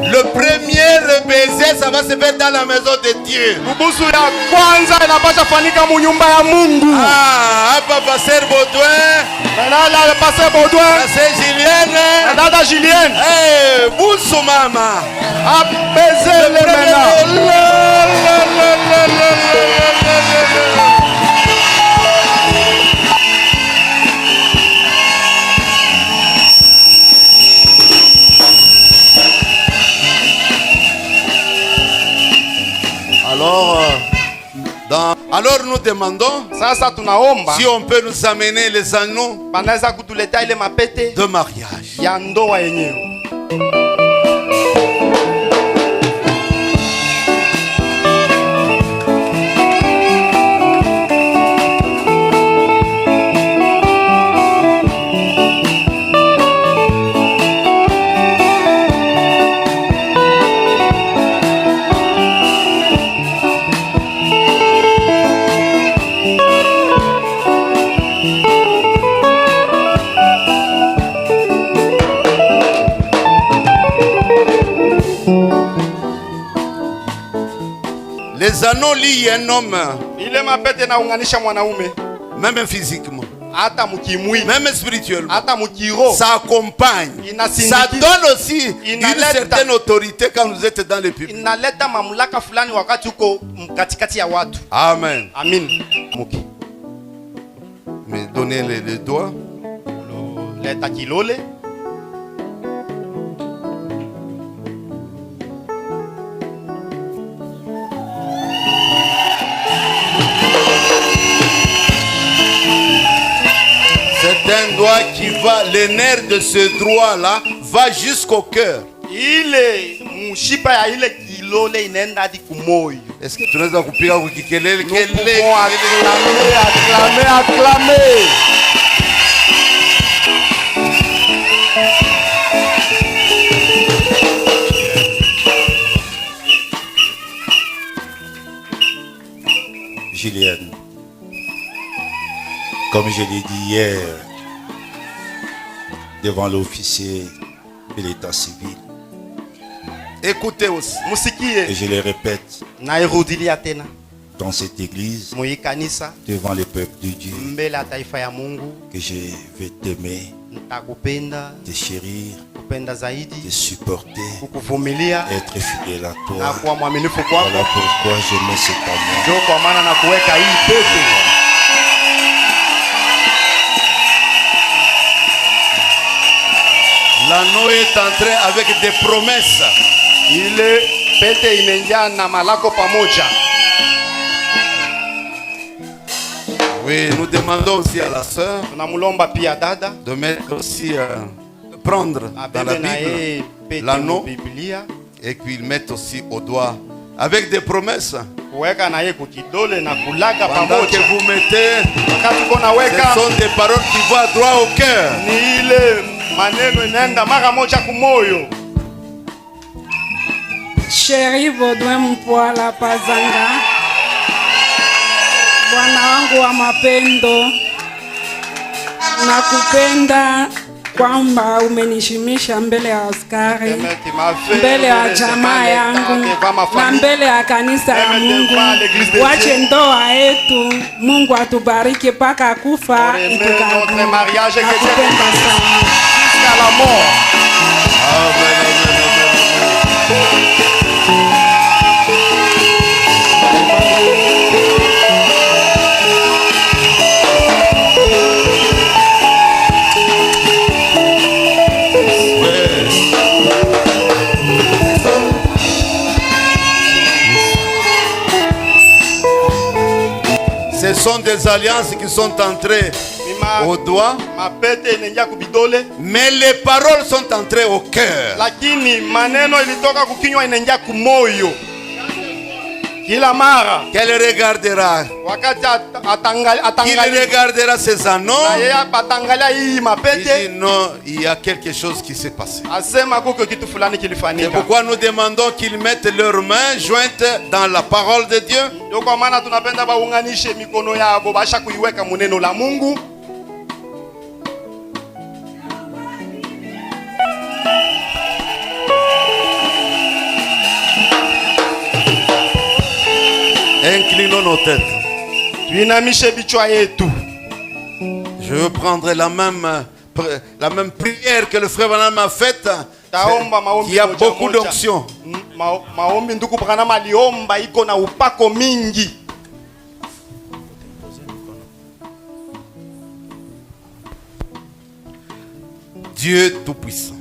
Le premier baiser, ça va se faire dans la maison de Dieu. Ah, Pasteur Baudouin. Pasteur Julienne. Dada Julienne. Eh, Boussou Mama. Baiser les maintenant. Alors nous demandons si on peut nous amener les anneaux de mariage. Les anneaux lient un homme, même physiquement, même spirituellement. Ça accompagne, ça donne aussi une certaine autorité quand vous êtes dans le public. Amen. Mais donnez les doigts. C'est un doigt qui va, le nerf de ce doigt-là va jusqu'au cœur. Est-ce que tu nous as coupé à Kikelele? Acclamer. Julienne, comme je l'ai dit hier, devant l'officier de l'état civil, écoutez aussi, et je le répète, dans cette église, devant le peuple de Dieu, que je vais t'aimer, te chérir, te supporter, être fidèle à toi. Voilà pourquoi je mets cet amour. L'anneau est entré avec des promesses. Oui, nous demandons aussi à la sœur de mettre aussi, prendre dans la Bible l'anneau et puis mettre aussi au doigt avec des promesses. Pendant que vous mettez, ce sont des paroles qui vont droit au cœur. Chéri Baudouin Mpwala Pazanga, Bwana wangu wa mapendo, nakupenda kwamba umenishimisha mbele ya askari, mbele ya jamaa yangu na mbele ya kanisa ya Mungu. Wache ndoa yetu, Mungu atubariki paka kufa itukabu. Nakupenda sana. Ce sont des alliances qui sont entrées au doigt, mais les paroles sont entrées au cœur. Qu'elle regardera, qu'il regardera ses anneaux, il dit non, il y a quelque chose qui s'est passé. C'est pourquoi nous demandons qu'ils mettent leurs mains jointes dans la parole de Dieu. Inclinons nos têtes. Je veux prendre la même prière que le frère Branham a faite. Il y a beaucoup d'onction. Dieu Tout-Puissant.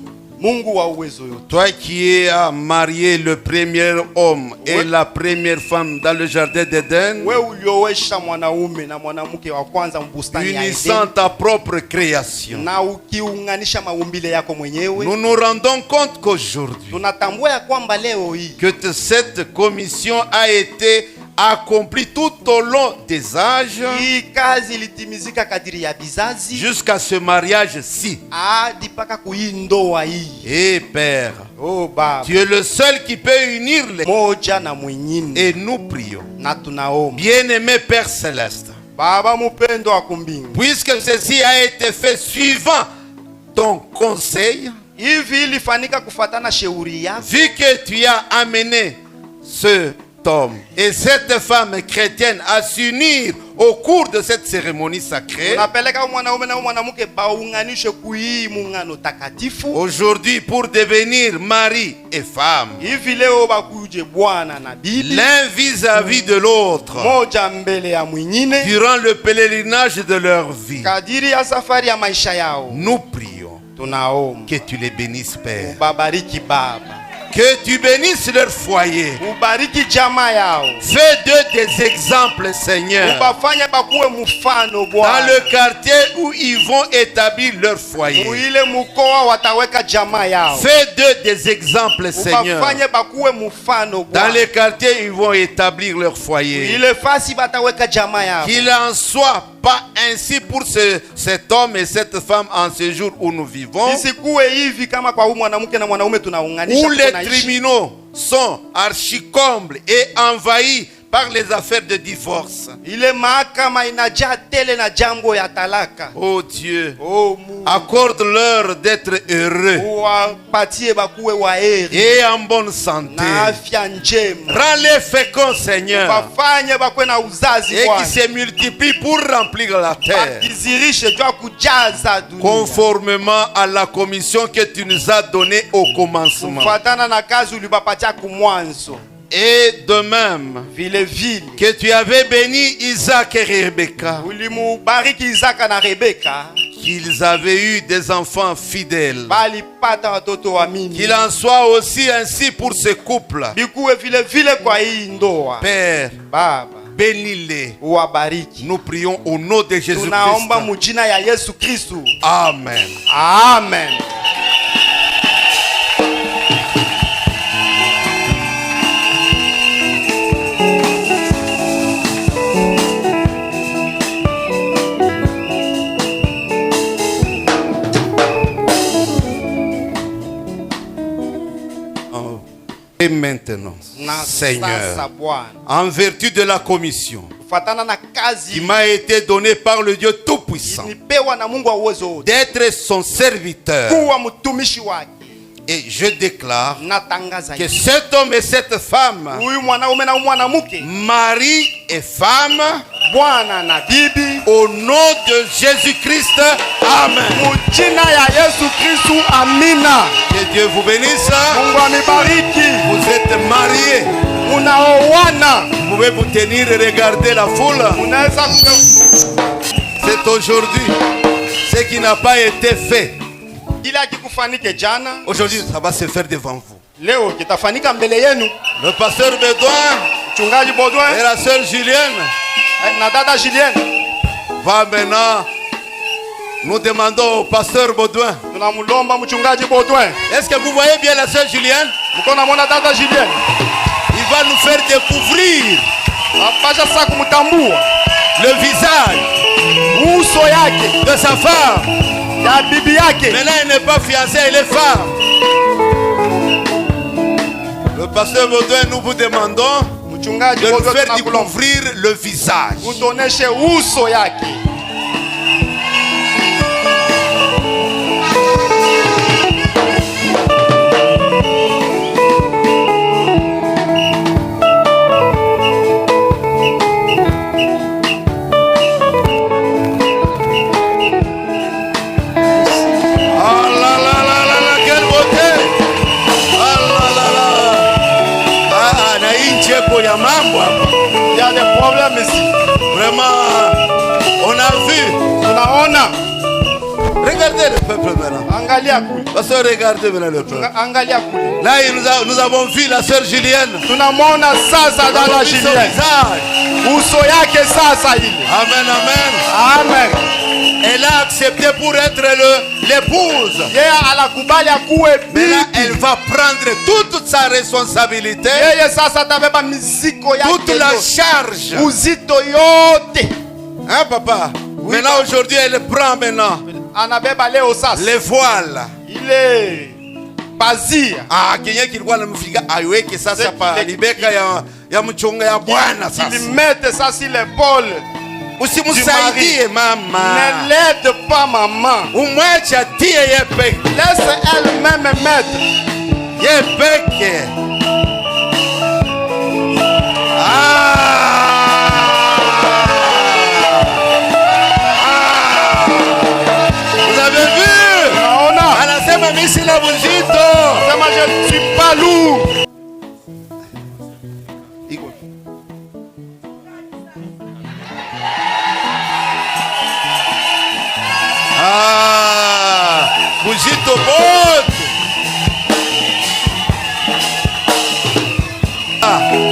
Toi qui as marié le premier homme et la première femme dans le jardin d'Éden, unissant ta propre création, nous nous rendons compte qu'aujourd'hui, que cette commission a été accompli tout au long des âges jusqu'à ce mariage-ci. Et Père, tu es le seul qui peut unir les et nous prions. Bien-aimé Père Céleste, puisque ceci a été fait suivant ton conseil, vu que tu as amené ce homme et cette femme chrétienne à s'unir au cours de cette cérémonie sacrée, aujourd'hui pour devenir mari et femme, l'un vis-à-vis de l'autre, durant le pèlerinage de leur vie, nous prions que tu les bénisses, Père. Que tu bénisses leur foyer. Fais d'eux des exemples, Seigneur, dans le quartier où ils vont établir leur foyer. Fais d'eux des exemples, Seigneur, dans les quartiers où ils vont établir leur foyer. Qu'il en soit pas ainsi pour cet homme et cette femme en ce jour où nous vivons, où les tribunaux sont archi-combles et envahis par les affaires de divorce. Oh Dieu, accorde-leur d'être heureux et en bonne santé. Rends-les féconds, Seigneur, et qui se multiplient pour remplir la terre, conformément à la commission que tu nous as donnée au commencement. Et de même que tu avais béni Isaac et Rebecca, qu'ils avaient eu des enfants fidèles, qu'il en soit aussi ainsi pour ce couple. Père, bénis-les. Nous prions au nom de Jésus-Christ. Amen. Amen. Et maintenant, Seigneur, en vertu de la commission qui m'a été donnée par le Dieu Tout-Puissant, d'être son serviteur, et je déclare que cet homme et cette femme, mari et femme, au nom de Jésus-Christ, Amen. Que Dieu vous bénisse. Vous êtes mariés. Vous pouvez vous tenir et regarder la foule. C'est aujourd'hui ce qui n'a pas été fait. Aujourd'hui, ça va se faire devant vous. Le pasteur Bédouin et la sœur Julienne va maintenant. Nous demandons au pasteur Baudouin. Est-ce que vous voyez bien la sœur Julienne? Il va nous faire découvrir le visage de sa femme. Maintenant, elle n'est pas fiancée, elle est femme. Le pasteur Baudouin, nous vous demandons de nous faire découvrir le visage. Il y a des problèmes ici. Vraiment, on a vu. Tunaona. Regardez le peuple maintenant. Angalia kule. Parce que regardez maintenant le peuple. Angalia kule. Là, nous avons vu la sœur Julienne. Tunamwona sasa dada Julienne. Uso yake sasa ile. Amen, amen. Amen. Elle a accepté pour être l'épouse. Yeye anakubali akuwe bibi. Maintenant, elle va prendre toute sa responsabilité. Yeye sasa atabeba miziko yake. Toute la charge. Uzito yote. Hein, papa? Oui, maintenant, aujourd'hui, elle prend maintenant. Anabeba leo sasa. Les voiles. Ile pazia. Kenye kilikuwa namfika aiweke sasa pa libeka ya mchonga ya Bwana sasa. Il mette ça sur l'épaule. Usimsaidie mama. Ne l'aide pas maman. Umwache atie yeye peke. Laisse elle-même mettre. Yeye peke. Vous avez vu? Anasema mimi sina mzito. Sema je ne suis pas lourd. Buzito bote.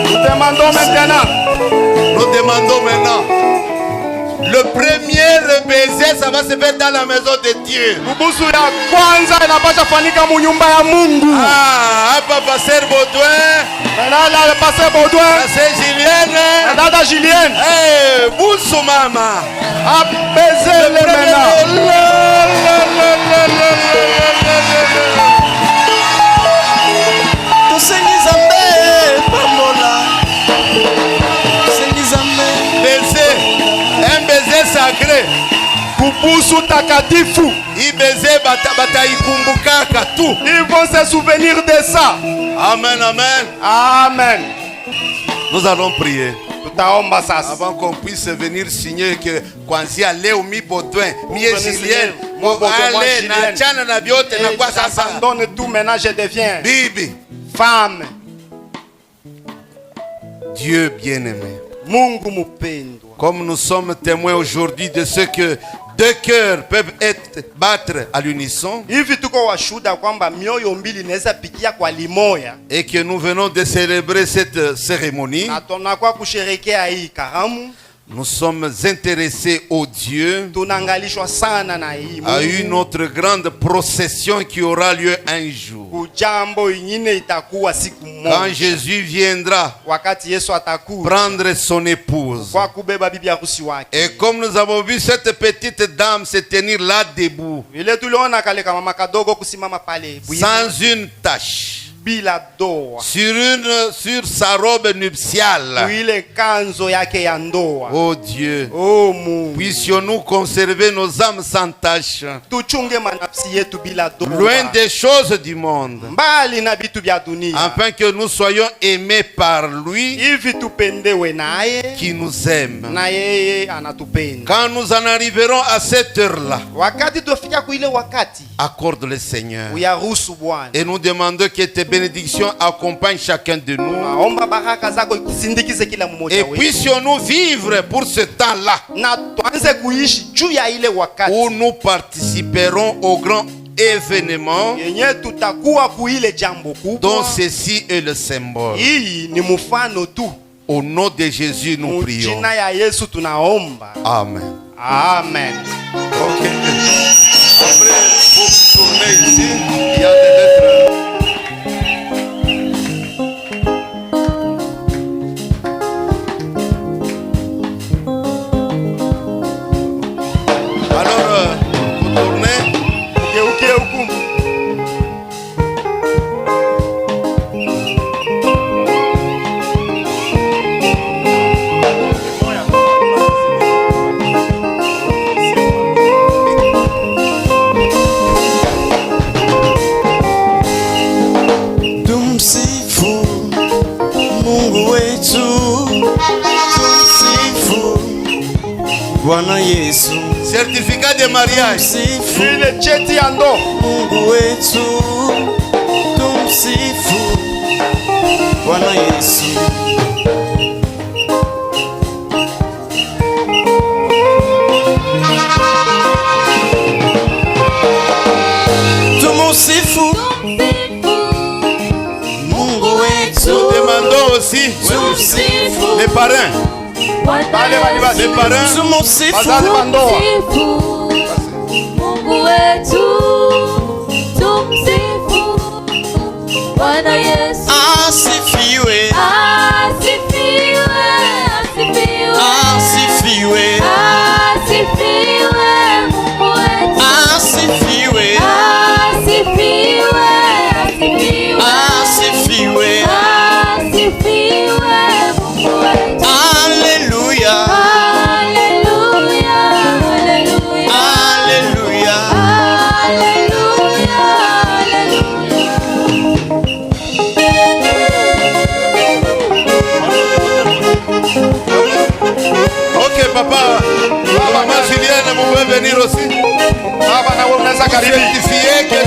Nous demandons maintenant. Le premier baiser, ça va se faire dans la maison de Dieu. Hapa Pasteur Baudouin. Pasteur Baudouin. Pasteur Julienne. Dada Julienne. Busu mama. Baiser les maintenant. Un baiser sacré. Kubusu takatifu. I baiser bataikumbukaka tout. Ils vont se souvenir de ça. Amen, amen. Amen. Nous allons prier. Tutaomba sasa. Avant qu'on puisse venir signer que kuanzia leo mi Baudouin, mi Julienne, ale na chana na biote na kwa sasa. Donne tout maintenant, je deviens bibi, femme. Dieu bien-aimé. Mungu mupendwa. Comme nous sommes témoins aujourd'hui de ce que deux cœurs peuvent battre à l'unisson, hivi tuko washuhuda kwamba mioyo mbili inaweza pikia kwa limoya, et que nous venons de célébrer cette cérémonie, na tunakuwa kusherehekea hii karamu. nous sommes intéressés au Dieu Tunangalishwa sana na hii à une autre grande procession qui aura lieu un jour. Kujambo ingine itakuwa siku moja. Quand Jésus viendra Wakati Yesu atakuja prendre son épouse. kwa kubeba bibi harusi wake. Et comme nous avons vu cette petite dame se tenir là debout, Vile tuliona kale kama mama kadogo kusimama pale sans une tache, bila doa, sur sa robe nuptiale. ile kanzo yake ya ndoa. Oh Dieu, oh Mungu, puissions-nous conserver nos âmes sans tache, tuchunge manafsi yetu bila doa, loin des choses du monde, mbali na vitu vya dunia, afin que nous soyons aimés par lui hivi tupendewe naye, qui nous aime. na yeye anatupenda. Quand nous en arriverons à cette heure-là, Wakati tufika kuile wakati, accorde le Seigneur, uyaruhusu Bwana, et nous demandons que tes bénédictions accompagnent chacun de nous. naomba baraka zako ikusindikize kila mmoja Et wetu, puissions-nous vivre pour ce temps-là na tuanze kuishi juu ya ile wakati où nous participerons au grand événement yenye tutakuwa kuile jambo dont kubwa. ceci est le symbole. Hii ni mfano tu. Au nom de Jésus, nous prions. Jina ya Yesu tunaomba. Amen. Amen. Ok. Après, pour tourner ici, il y a des lettres. Alors, vous tournez. Ugeuke huku. Tumsifu Mungu wetu, tumsifu Bwana Yesu, Certificat de mariage. tumsifu Ile cheti ya ndoa. Mungu wetu, tumsifu Bwana Yesu, aussi les parrains. Les parrains. Wazazi wa ndoa. Mungu wetu tumsifu Bwana Yesu asifiwe asifiwe asifiwe asifiwe asifiwe Mungu wetu asifiwe asifiwe asifiwe asifiwe asifiwe Mungu wetu Alléluia Alléluia Alléluia Alléluia Alléluia Alléluia Ok, papa. Maman Julienne, vous pouvez venir aussi. Baba na wewe unaweza karibia. Certifié que